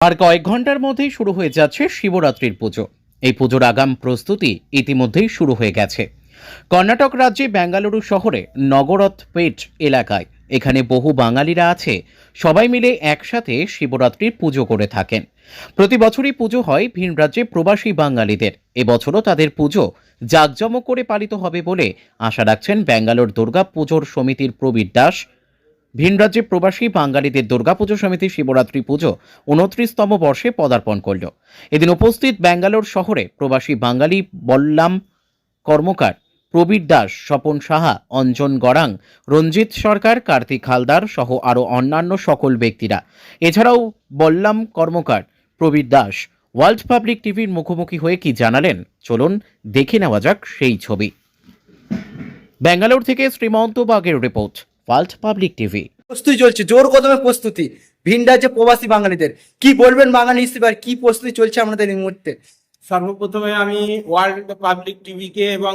আর কয়েক ঘন্টার মধ্যেই শুরু হয়ে যাচ্ছে শিবরাত্রির পুজো। এই পুজোর আগাম প্রস্তুতি ইতিমধ্যেই শুরু হয়ে গেছে। কর্ণাটক রাজ্যে বেঙ্গালুরু শহরে নগরথপেট এলাকায় এখানে বহু বাঙালিরা আছে, সবাই মিলে একসাথে শিবরাত্রির পুজো করে থাকেন। প্রতি বছরই পুজো হয় ভিন রাজ্যে প্রবাসী বাঙালিদের। এবছরও তাদের পুজো জাঁকজমক করে পালিত হবে বলে আশা রাখছেন বেঙ্গালোর দুর্গা পুজোর সমিতির প্রবীর দাস। ভিন রাজ্যে প্রবাসী বাঙালিদের দুর্গাপুজো সমিতি শিবরাত্রি পুজো 29তম বর্ষে পদার্পণ করল। এদিন উপস্থিত বেঙ্গালোর শহরে প্রবাসী বাঙালি বল্লাম কর্মকার, প্রবীর দাস, স্বপন সাহা, অঞ্জন গড়াং, রঞ্জিত সরকার, কার্তিক হালদার সহ আরও অন্যান্য সকল ব্যক্তিরা। এছাড়াও বল্লাম কর্মকার, প্রবীর দাস ওয়ার্ল্ড পাবলিক টিভির মুখোমুখি হয়ে কি জানালেন, চলুন দেখে নেওয়া যাক সেই ছবি। বেঙ্গালোর থেকে শ্রীমন্ত বাগের রিপোর্ট, ওয়ার্ল্ড পাবলিক টিভি। প্রস্তুতি চলছে, জোর কদমে প্রস্তুতি। ভিন রাজ্যে প্রবাসী বাঙালিদের কি বলবেন বাঙালি হিসেবে, আর কি প্রস্তুতি চলছে আমাদের এই মুহূর্তে? সর্বপ্রথমে আমি ওয়ার্ল্ড পাবলিক টিভিকে এবং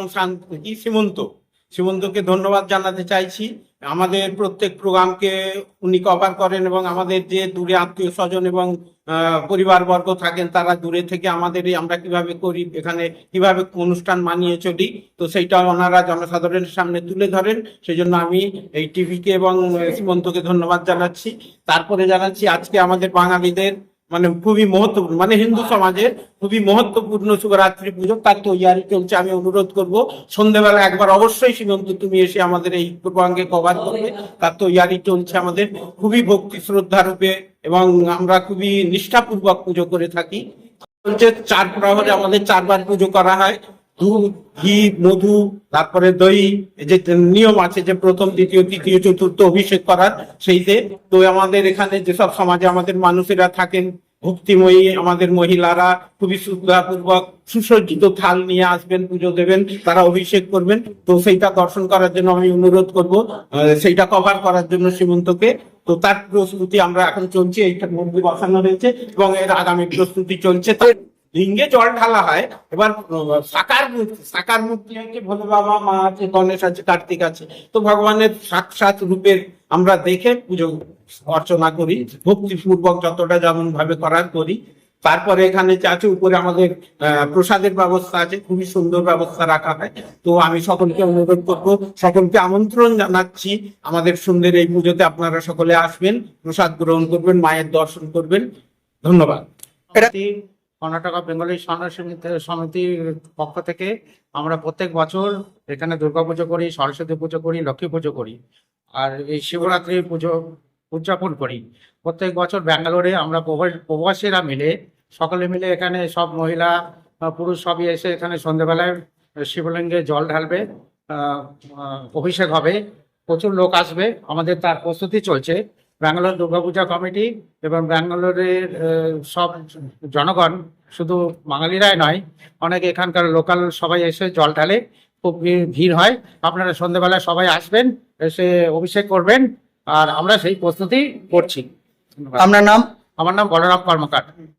সীমন্তকে ধন্যবাদ জানাতে চাইছি। আমাদের প্রত্যেক প্রোগ্রামকে উনি কভার করেন এবং আমাদের যে দূরে আত্মীয় স্বজন এবং পরিবারবর্গ থাকেন, তারা দূরে থেকে আমাদের আমরা কিভাবে করি, এখানে কিভাবে অনুষ্ঠান মানিয়ে চলি, তো সেইটা ওনারা জনসাধারণের সামনে তুলে ধরেন। সেই জন্য আমি এই টিভিকে এবং সীমন্তকে ধন্যবাদ জানাচ্ছি। তারপরে জানাচ্ছি আজকে আমাদের বাঙালিদের খুবই মহত্বপূর্ণ, হিন্দু সমাজে খুবই মহত্বপূর্ণ শিবরাত্রি পুজো, তার তৈরি চলছে। আমি অনুরোধ করব সন্ধ্যেবেলা একবার অবশ্যই সীমন্ত তুমি এসে আমাদের এই পূর্বাঙ্গে কভার করবে। তার তৈরি চলছে আমাদের খুবই ভক্তি শ্রদ্ধা রূপে এবং আমরা খুবই নিষ্ঠাপূর্বক পুজো করে থাকি। চলছে 4 প্রহরে আমাদের 4 বার পুজো করা হয়। দুধ, ঘি, মধু, তারপরে দই, যে নিয়ম আছে যে প্রথম, দ্বিতীয়, তৃতীয়, চতুর্থ অভিষেক করার, সেইতে তো আমাদের এখানে যেসব সমাজে আমাদের মানুষেরা থাকেন ভক্তিময়ী, আমাদের মহিলারা খুবই শ্রদ্ধাপূর্বক সুসজ্জিত থাল নিয়ে আসবেন, পুজো দেবেন, তারা অভিষেক করবেন। তো সেইটা দর্শন করার জন্য আমি অনুরোধ করব, সেইটা কভার করার জন্য সীমন্তকে। তো তার প্রস্তুতি আমরা এখন চলছে, এইটার মধ্যে বসানো হয়েছে এবং এর আগামী প্রস্তুতি চলছে। লিঙ্গে জল ঢালা হয়। এবার সাকার মূর্তি হচ্ছে ভোলে বাবা, মা আছে, গণেশ আছে, কার্তিক আছে। তো ভগবানের সাক্ষাৎ রূপের আমরা দেখে পুজো অর্চনা করি ভক্তিপূর্বক, যতটা যেমন ভাবে করার করি। তারপরে এখানে আছে উপরে আমাদের প্রসাদের ব্যবস্থা আছে, খুবই সুন্দর ব্যবস্থা রাখা হয়। তো আমি সকলকে অনুরোধ করবো, সকলকে আমন্ত্রণ জানাচ্ছি আমাদের সুন্দর এই পুজোতে আপনারা সকলে আসবেন, প্রসাদ গ্রহণ করবেন, মায়ের দর্শন করবেন। ধন্যবাদ। কর্ণাটক বেঙ্গলি সমিতির পক্ষ থেকে আমরা প্রত্যেক বছর এখানে দুর্গাপুজো করি, সরস্বতী পুজো করি, লক্ষ্মী পুজো করি, আর এই শিবরাত্রি পুজো উদযাপন করি। প্রত্যেক বছর ব্যাঙ্গালোরে আমরা প্রবাসীরা মিলে, সকলে মিলে এখানে সব মহিলা পুরুষ সবই এসে এখানে সন্ধ্যেবেলায় শিবলিঙ্গে জল ঢালবে, অভিষেক হবে, প্রচুর লোক আসবে। আমাদের তার প্রস্তুতি চলছে। ব্যাঙ্গালোর দুর্গাপূজা কমিটি এবং ব্যাঙ্গালোরের সব জনগণ, শুধু বাঙালিরাই নয়, অনেক এখানকার লোকাল সবাই এসে জল ঢালে, খুব ভিড় হয়। আপনারা সন্ধ্যেবেলায় সবাই আসবেন, এসে অভিষেক করবেন, আর আমরা সেই প্রস্তুতি করছি। আপনার নাম? আমার নাম বলরাম কর্মকার।